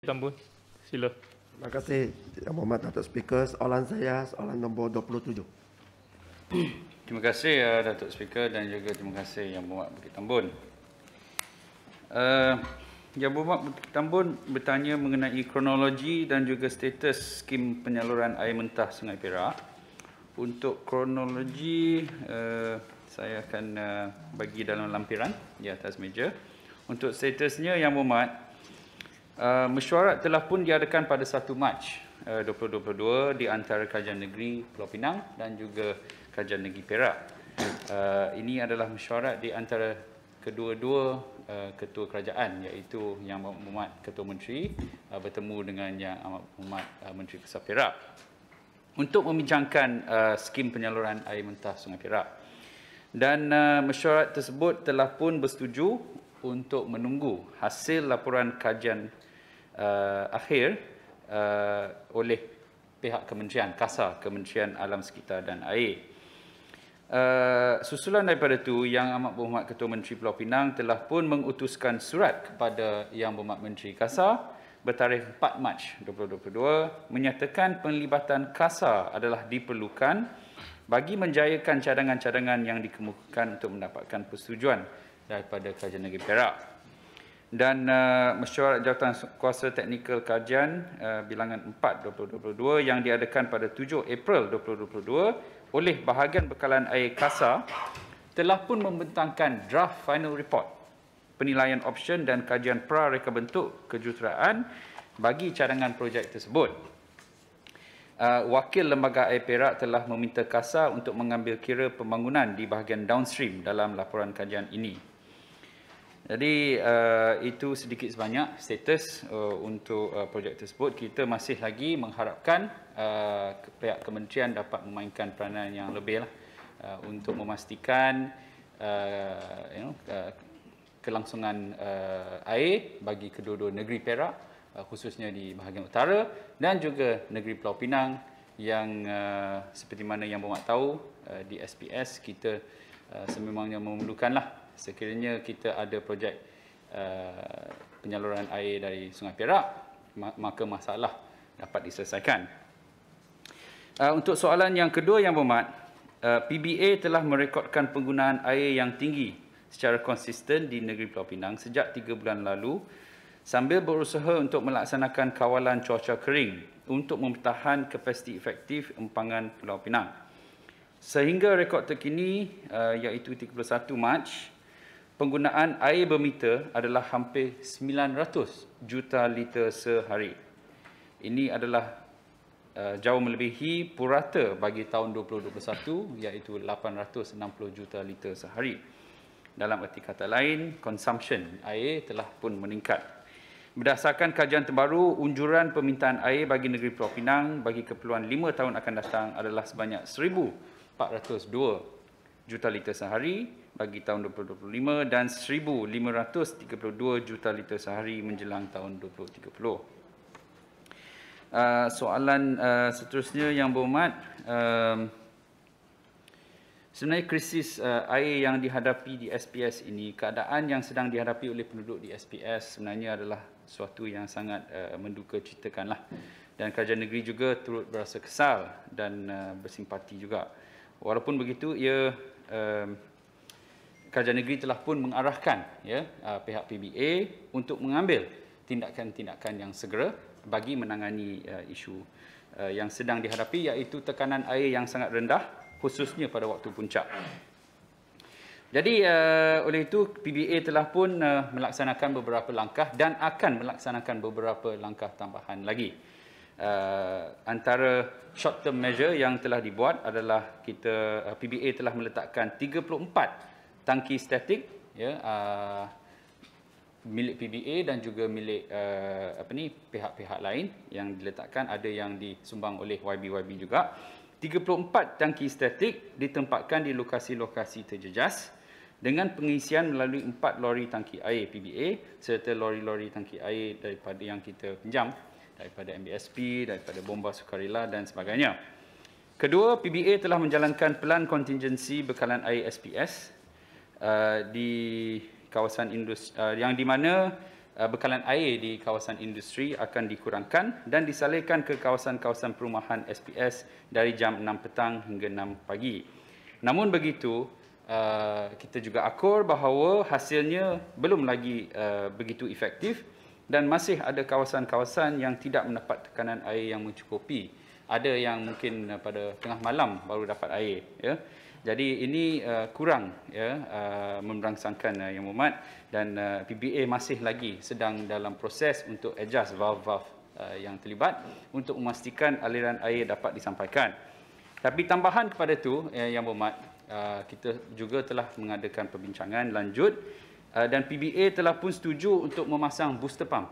Tambun, sila. Terima kasih Yang Berhormat Datuk Speaker. Soalan saya, soalan nombor 27. Terima kasih Datuk Speaker dan juga terima kasih Yang Berhormat Bukit Tambun. Yang Berhormat Bukit Tambun bertanya mengenai kronologi dan juga status skim penyaluran air mentah Sungai Perak. Untuk kronologi, saya akan bagi dalam lampiran di atas meja. Untuk statusnya, Yang Berhormat, mesyuarat telah pun diadakan pada 1 Mac 2022 di antara Kerajaan Negeri Pulau Pinang dan juga Kerajaan Negeri Perak. Ini adalah mesyuarat di antara kedua-dua ketua kerajaan, iaitu Yang Berhormat Ketua Menteri bertemu dengan Yang Berhormat Menteri Besar Perak untuk membincangkan skim penyaluran air mentah Sungai Perak. Dan mesyuarat tersebut telah pun bersetuju untuk menunggu hasil laporan kajian akhir oleh pihak Kementerian KASA, Kementerian Alam Sekitar dan Air. Susulan daripada itu, Yang Amat Berhormat Ketua Menteri Pulau Pinang telah pun mengutuskan surat kepada Yang Berhormat Menteri KASA bertarikh 4 Mac 2022 menyatakan penlibatan KASA adalah diperlukan bagi menjayakan cadangan-cadangan yang dikemukakan untuk mendapatkan persetujuan daripada Kerajaan Negeri Perak. Dan mesyuarat Jawatankuasa Teknikal Kajian bilangan 4 2022 yang diadakan pada 7 April 2022 oleh bahagian bekalan air KASA telah pun membentangkan draft final report, penilaian option dan kajian pra-reka bentuk kejuruteraan bagi cadangan projek tersebut. Wakil Lembaga Air Perak telah meminta KASA untuk mengambil kira pembangunan di bahagian downstream dalam laporan kajian ini. Jadi itu sedikit sebanyak status untuk projek tersebut. Kita masih lagi mengharapkan pihak kementerian dapat memainkan peranan yang lebih untuk memastikan kelangsungan air bagi kedua-dua negeri Perak, khususnya di bahagian utara dan juga negeri Pulau Pinang yang seperti mana Yang Berhormat tahu di SPS kita sememangnya memerlukanlah sekiranya kita ada projek penyaluran air dari Sungai Perak, maka masalah dapat diselesaikan. Untuk soalan yang kedua, Yang Berhormat, PBA telah merekodkan penggunaan air yang tinggi secara konsisten di negeri Pulau Pinang sejak 3 bulan lalu sambil berusaha untuk melaksanakan kawalan cuaca kering untuk mempertahan kapasiti efektif empangan Pulau Pinang. Sehingga rekod terkini iaitu 31 Mac, penggunaan air bermeter adalah hampir 900 juta liter sehari. Ini adalah jauh melebihi purata bagi tahun 2021 iaitu 860 juta liter sehari. Dalam erti kata lain, consumption air telah pun meningkat. Berdasarkan kajian terbaru, unjuran permintaan air bagi negeri Pulau Pinang bagi keperluan 5 tahun akan datang adalah sebanyak 1,402 juta liter sehari bagi tahun 2025 dan 1,532 juta liter sehari menjelang tahun 2030. Soalan seterusnya, Yang Berhormat, sebenarnya krisis air yang dihadapi di SPS ini, keadaan yang sedang dihadapi oleh penduduk di SPS sebenarnya adalah suatu yang sangat menduka citakanlah. Dan kerajaan negeri juga turut berasa kesal dan bersimpati juga. Walaupun begitu, kerajaan negeri telah pun mengarahkan pihak PBA untuk mengambil tindakan-tindakan yang segera bagi menangani isu yang sedang dihadapi, iaitu tekanan air yang sangat rendah, khususnya pada waktu puncak. Jadi oleh itu PBA telah pun melaksanakan beberapa langkah dan akan melaksanakan beberapa langkah tambahan lagi. Antara short term measure yang telah dibuat adalah PBA telah meletakkan 34 tangki statik milik PBA dan juga milik pihak-pihak lain yang diletakkan, ada yang disumbang oleh YB juga. 34 tangki statik ditempatkan di lokasi-lokasi terjejas dengan pengisian melalui 4 lori tangki air PBA serta lori-lori tangki air daripada yang kita pinjam daripada MBSP, daripada Bomba Sukarela dan sebagainya. Kedua, PBA telah menjalankan pelan kontingensi bekalan air SPS di kawasan industri yang di mana bekalan air di kawasan industri akan dikurangkan dan disalurkan ke kawasan-kawasan perumahan SPS dari jam 6 petang hingga 6 pagi. Namun begitu, kita juga akur bahawa hasilnya belum lagi begitu efektif dan masih ada kawasan-kawasan yang tidak mendapat tekanan air yang mencukupi. Ada yang mungkin pada tengah malam baru dapat air, ya. Jadi ini kurang, ya, memberangsangkan Yang Berhormat, dan PBA masih lagi sedang dalam proses untuk adjust valve-valve yang terlibat untuk memastikan aliran air dapat disampaikan. Tapi tambahan kepada itu, Yang Berhormat, kita juga telah mengadakan perbincangan lanjut dan PBA telah pun setuju untuk memasang booster pump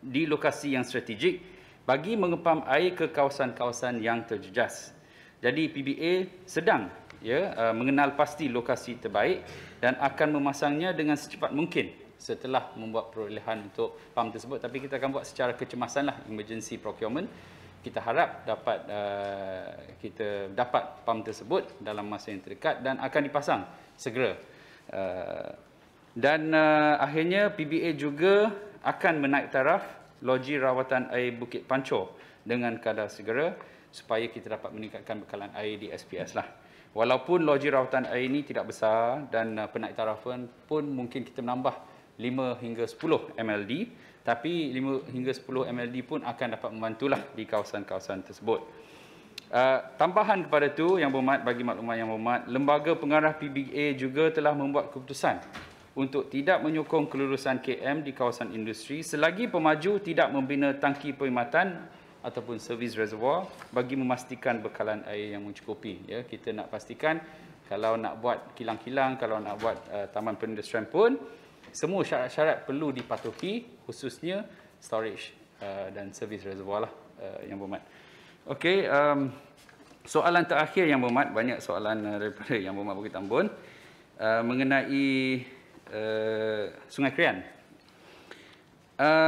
di lokasi yang strategik bagi mengepam air ke kawasan-kawasan yang terjejas. Jadi PBA sedang, ya, mengenal pasti lokasi terbaik dan akan memasangnya dengan secepat mungkin setelah membuat perolehan untuk pump tersebut. Tapi kita akan buat secara kecemasan lah, emergency procurement. Kita harap kita dapat pump tersebut dalam masa yang terdekat dan akan dipasang segera. Akhirnya PBA juga akan menaik taraf loji rawatan air Bukit Pancor dengan kadar segera supaya kita dapat meningkatkan bekalan air di SPS lah. Walaupun loji rawatan air ini tidak besar dan penaik tarafan pun mungkin kita menambah 5 hingga 10 MLD, tapi 5 hingga 10 MLD pun akan dapat membantulah di kawasan-kawasan tersebut. Tambahan kepada itu, Yang Berhormat, bagi makluman Yang Berhormat, Lembaga Pengarah PBA juga telah membuat keputusan untuk tidak menyokong kelulusan KM di kawasan industri selagi pemaju tidak membina tangki perkhidmatan ataupun servis reservoir bagi memastikan bekalan air yang mencukupi. Ya, kita nak pastikan kalau nak buat kilang-kilang, kalau nak buat taman perindustrian pun, semua syarat-syarat perlu dipatuhi, khususnya storage dan servis reservoir lah, Yang Berhormat. Okey, soalan terakhir Yang Berhormat, banyak soalan daripada Yang Berhormat Bukit Tambun mengenai Sungai Krian.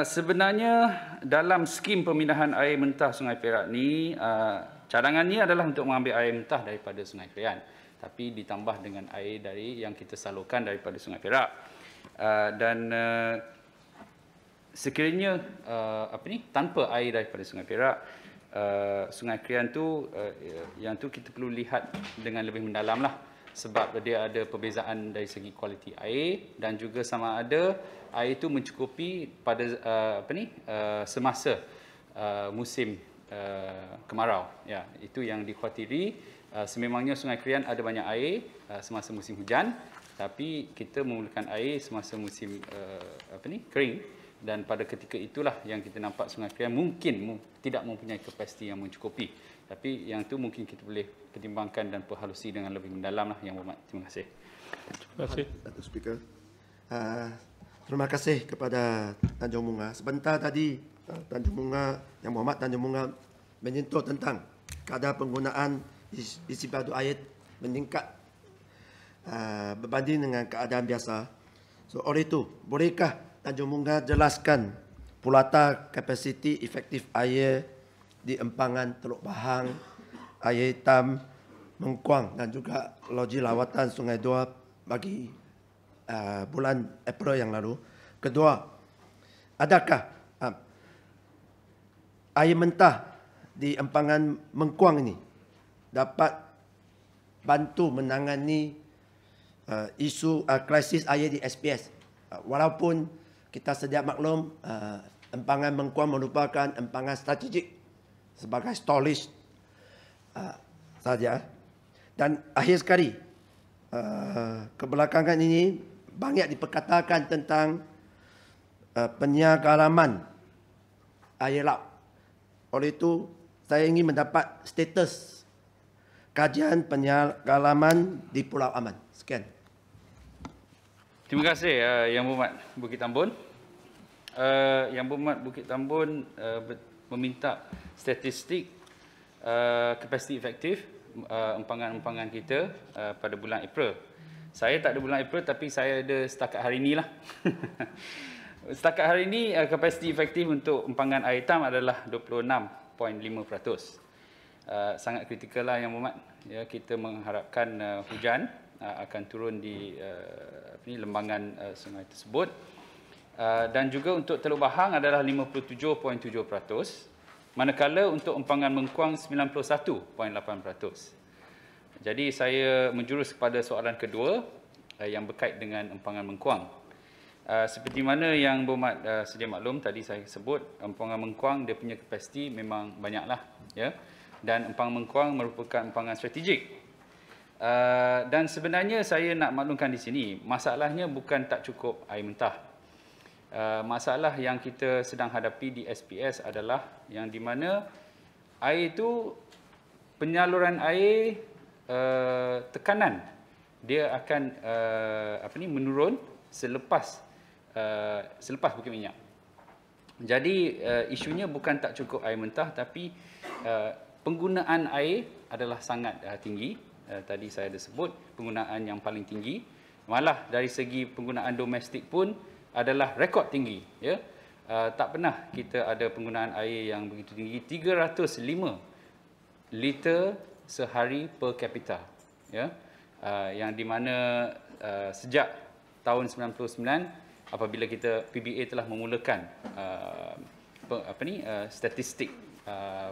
Sebenarnya dalam skim pemindahan air mentah Sungai Perak ni, cadangannya adalah untuk mengambil air mentah daripada Sungai Krian, tapi ditambah dengan air dari yang kita salurkan daripada Sungai Perak. Sekiranya tanpa air daripada Sungai Perak, Sungai Krian tu yang tu kita perlu lihat dengan lebih mendalam lah, sebab dia ada perbezaan dari segi kualiti air dan juga sama ada air itu mencukupi pada semasa musim kemarau. Ya, itu yang dikhawatiri. Sememangnya Sungai Krian ada banyak air semasa musim hujan, tapi kita memerlukan air semasa musim kering, dan pada ketika itulah yang kita nampak Sungai Krian mungkin tidak mempunyai kapasiti yang mencukupi. Tapi yang tu mungkin kita boleh pertimbangkan dan perhalusi dengan lebih mendalam lah, Yang Berhormat. Terima kasih. Terima kasih. Datuk Speaker. Terima kasih kepada Tanjung Bunga. Sebentar tadi Tanjung Bunga, Yang Berhormat Tanjung Bunga menyentuh tentang kadar penggunaan isi padu air meningkat berbanding dengan keadaan biasa. So, oleh itu, bolehkah Tanjung Bunga jelaskan pulata kapasiti efektif air di empangan Teluk Bahang, Air Hitam, Mengkuang dan juga loji lawatan Sungai Dua bagi bulan April yang lalu. Kedua, adakah air mentah di empangan Mengkuang ini dapat bantu menangani isu krisis air di SPS? Walaupun kita sedia maklum empangan Mengkuang merupakan empangan strategik sebagai storage saja. Dan akhir sekali, kebelakangan ini banyak diperkatakan tentang penyagaraman air laut. Oleh itu, saya ingin mendapat status kajian penyagaraman di Pulau Aman. Sekian. Terima kasih Yang Berhormat Bukit Tambun. Yang Berhormat Bukit Tambun meminta statistik kapasiti efektif empangan-empangan kita pada bulan April. Saya tak ada bulan April, tapi saya ada setakat hari ini lah. Setakat hari ini kapasiti efektif untuk empangan air hitam adalah 26.5%. Sangat kritikal lah Yang Berhormat. Ya, kita mengharapkan hujan akan turun di lembangan sungai tersebut. Dan juga untuk Teluk Bahang adalah 57.7%, manakala untuk Empangan Mengkuang 91.8%. Jadi saya menjurus kepada soalan kedua yang berkait dengan Empangan Mengkuang. Seperti mana yang berhormat sedia maklum, tadi saya sebut Empangan Mengkuang dia punya kapasiti memang banyaklah, ya. Dan Empangan Mengkuang merupakan empangan strategik. Dan sebenarnya saya nak maklumkan di sini, masalahnya bukan tak cukup air mentah. Masalah yang kita sedang hadapi di SPS adalah yang di mana air itu, penyaluran air, tekanan dia akan menurun selepas Bukit Minyak. Jadi isunya bukan tak cukup air mentah, tapi penggunaan air adalah sangat tinggi. Tadi saya ada sebut penggunaan yang paling tinggi, malah dari segi penggunaan domestik pun adalah rekod tinggi, ya. Tak pernah kita ada penggunaan air yang begitu tinggi, 305 liter sehari per kapita, ya. Yang di mana sejak tahun 99 apabila kita PBA telah memulakan statistik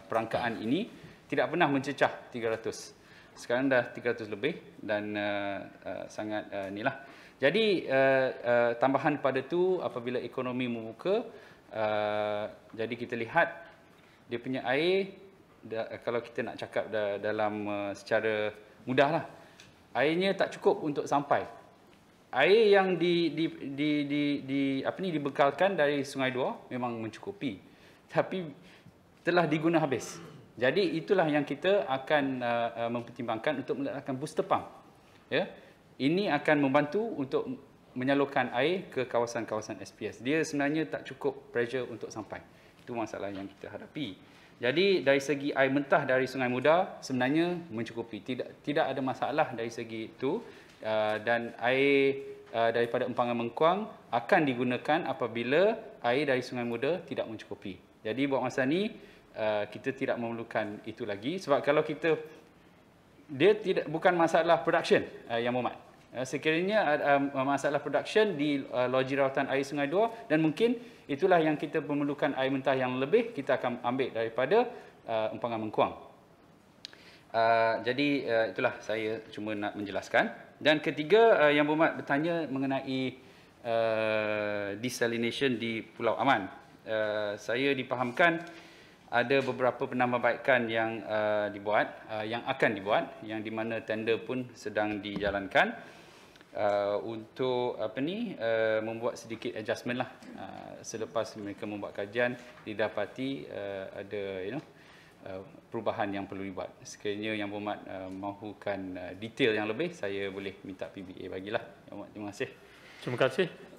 perangkaan ini, tidak pernah mencecah 300. Sekarang dah 300 lebih dan sangat inilah. Jadi tambahan pada tu, apabila ekonomi membuka, jadi kita lihat dia punya air, kalau kita nak cakap dalam secara mudahlah, airnya tak cukup untuk sampai. Air yang dibekalkan dari Sungai Dua memang mencukupi, tapi telah diguna habis. Jadi itulah yang kita akan mempertimbangkan untuk meletakkan booster pump, ya. Ini akan membantu untuk menyalurkan air ke kawasan-kawasan SPS. Dia sebenarnya tak cukup pressure untuk sampai. Itu masalah yang kita hadapi. Jadi dari segi air mentah dari Sungai Muda sebenarnya mencukupi. Tidak ada masalah dari segi itu. Dan air daripada Empangan Mengkuang akan digunakan apabila air dari Sungai Muda tidak mencukupi. Jadi buat masa ni kita tidak memerlukan itu lagi, sebab kalau kita, dia bukan masalah production yang berhormat. Sekiranya masalah production di loji rawatan air Sungai Dua, dan mungkin itulah yang kita memerlukan air mentah yang lebih, kita akan ambil daripada Empangan Mengkuang. Jadi itulah saya cuma nak menjelaskan. Dan ketiga, yang berhormat bertanya mengenai desalination di Pulau Aman. Saya dipahamkan ada beberapa penambahbaikan yang dibuat, yang akan dibuat, yang di mana tender pun sedang dijalankan untuk membuat sedikit adjustment lah. Selepas mereka membuat kajian, didapati ada perubahan yang perlu dibuat. Sekiranya yang berhormat mahukan detail yang lebih, saya boleh minta PBA bagilah. Terima kasih. Terima kasih.